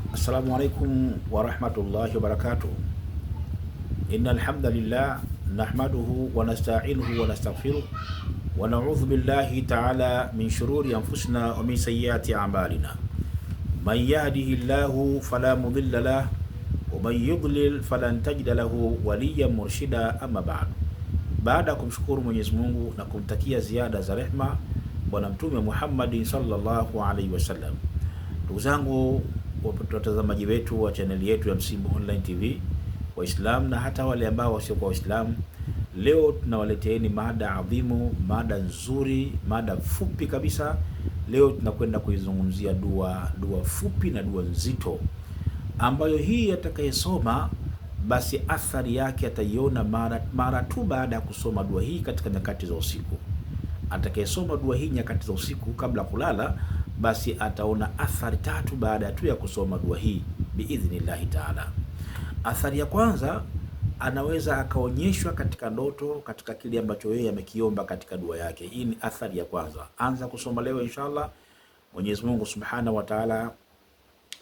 Assalamu alaikum warahmatullahi wabarakatuh. Innal hamdalillah nahmaduhu wa nasta'inuhu wa nastaghfiruh wa na'udhu billahi ta'ala min shururi anfusina wa min sayyiati a'malina. Man yahdihillahu fala mudilla lahu wa man yudlil falan tajida lahu waliyan murshida. Amma ba'd. Baada ya kumshukuru Mwenyezi Mungu na kumtakia ziada za rehma Bwana Mtume Muhammadin sallallahu alaihi wasallam, ndugu zangu watazamaji wetu wa chaneli yetu ya Msimbo Online TV, Waislamu na hata wale ambao wasiokuwa Waislamu, leo tunawaleteeni mada adhimu, mada nzuri, mada fupi kabisa. Leo tunakwenda kuizungumzia dua fupi na dua nzito, ambayo hii atakayesoma basi athari yake ataiona mara tu baada ya kusoma dua hii katika nyakati za usiku. Atakayesoma dua hii nyakati za usiku kabla kulala, basi ataona athari tatu baada ya tu ya kusoma dua hii biidhnillahi taala. Athari ya kwanza, anaweza akaonyeshwa katika ndoto, katika kile ambacho yeye amekiomba katika dua yake. Hii ni athari ya kwanza. Anza kusoma leo inshallah, Mwenyezi Mungu Subhanahu wa Ta'ala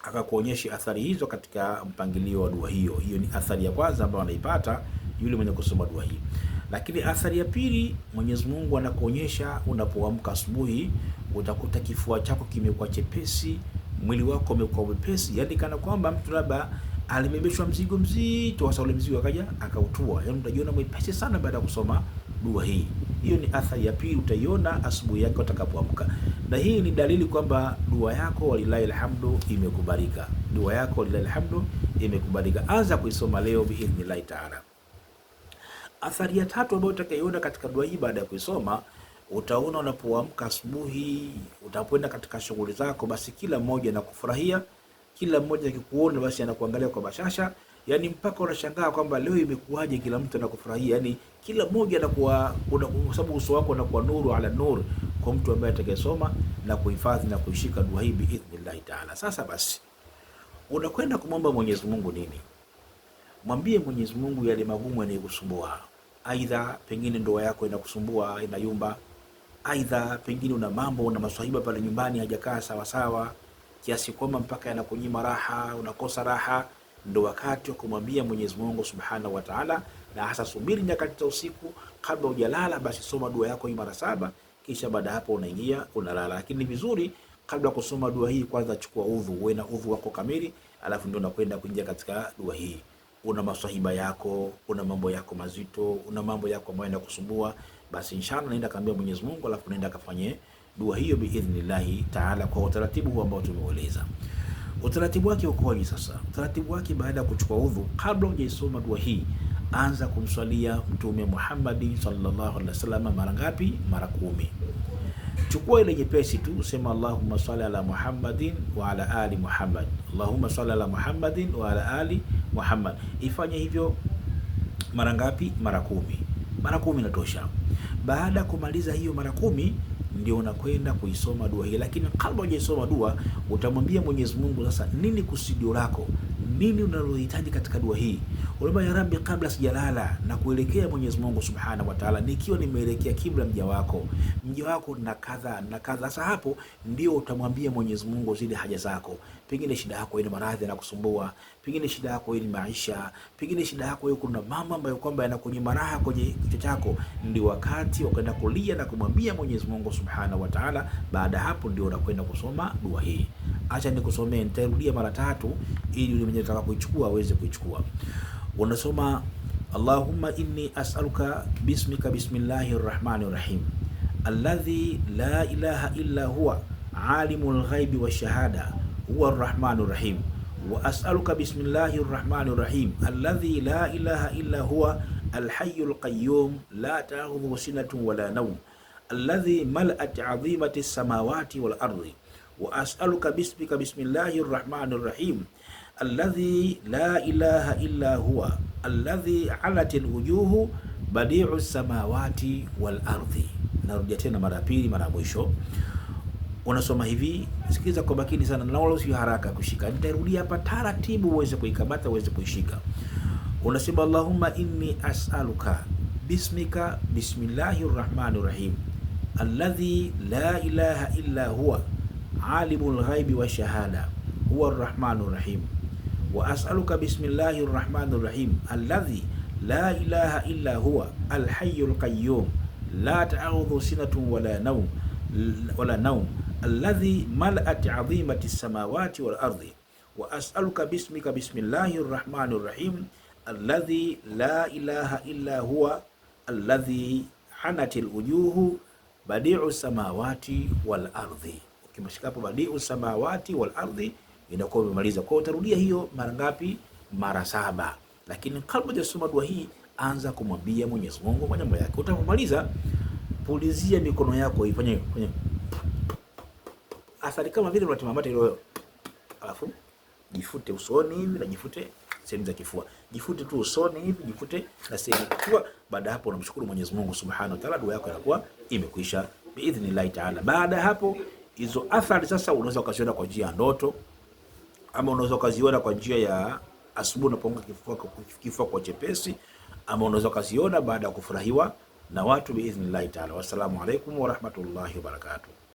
akakuonyesha athari hizo katika mpangilio wa dua hiyo. Hiyo ni athari ya kwanza ambayo anaipata yule mwenye kusoma dua hii. Lakini athari ya pili, Mwenyezi Mungu anakuonyesha unapoamka asubuhi, utakuta kifua chako kimekuwa chepesi, mwili wako umekuwa mwepesi, yani kana kwamba mtu labda alibebeshwa mzigo mzito, hasa ule mzigo akaja akautua, yani utajiona mwepesi sana baada ya kusoma dua hii. Hiyo ni athari ya pili, utaiona asubuhi yako utakapoamka, na hii ni dalili kwamba dua yako walilahi alhamdu imekubalika. Dua yako walilahi alhamdu imekubalika. Anza kuisoma leo biidhnillahi taala. Athari ya tatu ambayo utakayoona katika dua hii baada ya kuisoma, utaona unapoamka asubuhi, utapoenda katika shughuli zako, basi kila mmoja anakufurahia, kila mmoja akikuona basi anakuangalia kwa bashasha, yani mpaka unashangaa kwamba leo imekuwaje, kila mtu anakufurahia, yani kila mmoja anakuwa, kwa sababu uso wako unakuwa nuru ala nur kwa mtu ambaye atakayesoma na kuhifadhi na kuishika dua hii biidhnillahi taala. Sasa basi unakwenda kumwomba Mwenyezi Mungu nini? Mwambie Mwenyezi Mungu yale magumu yanayokusumbua. Aidha pengine ndoa yako inakusumbua, inayumba. Aidha pengine una mambo, una maswahiba pale nyumbani hajakaa sawa sawa, kiasi kwamba mpaka yanakunyima raha, unakosa raha. Ndio wakati wa kumwambia Mwenyezi Mungu Subhanahu wa Ta'ala, na hasa subiri nyakati za usiku kabla hujalala, basi soma dua yako hii mara 7, kisha baada hapo unaingia unalala. Lakini vizuri kabla kusoma dua hii, kwanza chukua udhu, uwe na udhu wako kamili, alafu ndio unakwenda kuingia katika dua hii. Una maswahiba yako, una mambo yako mazito, una mambo yako ambayo yanakusumbua, basi inshallah naenda kaambia Mwenyezi Mungu, alafu naenda kafanye dua hiyo biidhnillahi taala kwa utaratibu huu ambao tumeueleza. Utaratibu wake ukoje sasa? Utaratibu wake, baada ya kuchukua udhu, kabla hujaisoma dua hii, anza kumswalia Mtume Muhammad sallallahu alaihi wasallam. Mara ngapi? Mara 10. Chukua ile nyepesi tu, sema Allahumma salli ala Muhammadin wa ala ali Muhammad, Allahumma salli ala Muhammadin wa ala ali Muhammad. Ifanye hivyo mara ngapi? Mara 10. Mara 10 inatosha. Baada kumaliza hiyo mara 10, ndio unakwenda kuisoma dua hii. Lakini kabla hujaisoma dua, utamwambia Mwenyezi Mungu sasa nini kusudio lako, nini unalohitaji katika dua hii. Ulama ya Rabbi, kabla sijalala na kuelekea Mwenyezi Mungu Subhanahu wa Ta'ala, nikiwa nimeelekea kibla mja wako na kadha na kadha. Sasa hapo ndio utamwambia Mwenyezi Mungu zile haja zako. Pengine shida yako ile maradhi yanakusumbua, pengine shida yako ile maisha, pengine shida yako ile kuna mama ambayo kwamba yanakunyima raha kwenye kichwa chako. Ndio wakati wa kwenda kulia na kumwambia Mwenyezi Mungu Subhanahu wa Ta'ala. Baada hapo ndio unakwenda kusoma dua hii. Acha nikusomee, nitarudia mara 3 ili yule mwenye anataka kuichukua aweze kuichukua. Unasoma Allahumma inni as'aluka bismika bismillahir rahmanir rahim alladhi la ilaha illa huwa alimul ghaibi wash-shahada huwa ar-rahmanur rahim wa as'aluka bismillahir rahmanir rahim alladhi la ilaha illa huwa al-hayyul qayyum la ta'khudhuhu sinatun wa la nawm alladhi mala'at 'azimati as-samawati wal ardi wa as'aluka bismika bismillahir rahmanir rahim alladhi la ilaha illa huwa alladhi alatil wujuhu badi'u samawati wal ardi. Narudia tena mara 2, mara mwisho. Unasoma hivi, sikiza kwa makini sana na wala usiwe haraka kushika. Nitarudia hapa taratibu uweze kuikamata, uweze kuishika. Unasema Allahumma inni as'aluka bismika bismillahir rahmanir rahim alladhi la ilaha illa huwa alimul ghaibi wa shahada huwa arrahmanur rahim wa as'aluka bismillahir rahmanir rahim alladhi la ilaha illa huwa alhayyul qayyum la ta'khudhuhu sinatun wala nawm alladhi mala'at 'azimati samawati wal ardi wa as'aluka bismika bismillahir rahmanir rahim alladhi la ilaha illa huwa alladhi hanatil wujuhu badi'u samawati wal ardi. Ukimshika hapo badi'u samawati wal ardi inakuwa umemaliza. Kwa utarudia hiyo mara ngapi? Mara 7. Lakini kabla hujasoma dua hii, anza kumwambia Mwenyezi Mungu kwa jambo yake. Utapomaliza, pulizia mikono yako, ifanye athari kama vile unatima mate ile, alafu jifute usoni hivi na jifute sehemu za kifua. Jifute tu usoni hivi, jifute na sehemu za kifua. Baada hapo unamshukuru Mwenyezi Mungu Subhanahu wa Ta'ala, dua yako inakuwa imekwisha biidhnillah Ta'ala. Baada hapo hizo athari sasa unaweza ukaziona kwa njia ya ndoto, ama unaweza ukaziona kwa njia ya asubuhi unapoamka kifua kwa chepesi, ama unaweza ukaziona baada ya kufurahiwa na watu biidhnillah Ta'ala. Wassalamu alaikum wa rahmatullahi wa barakatuh.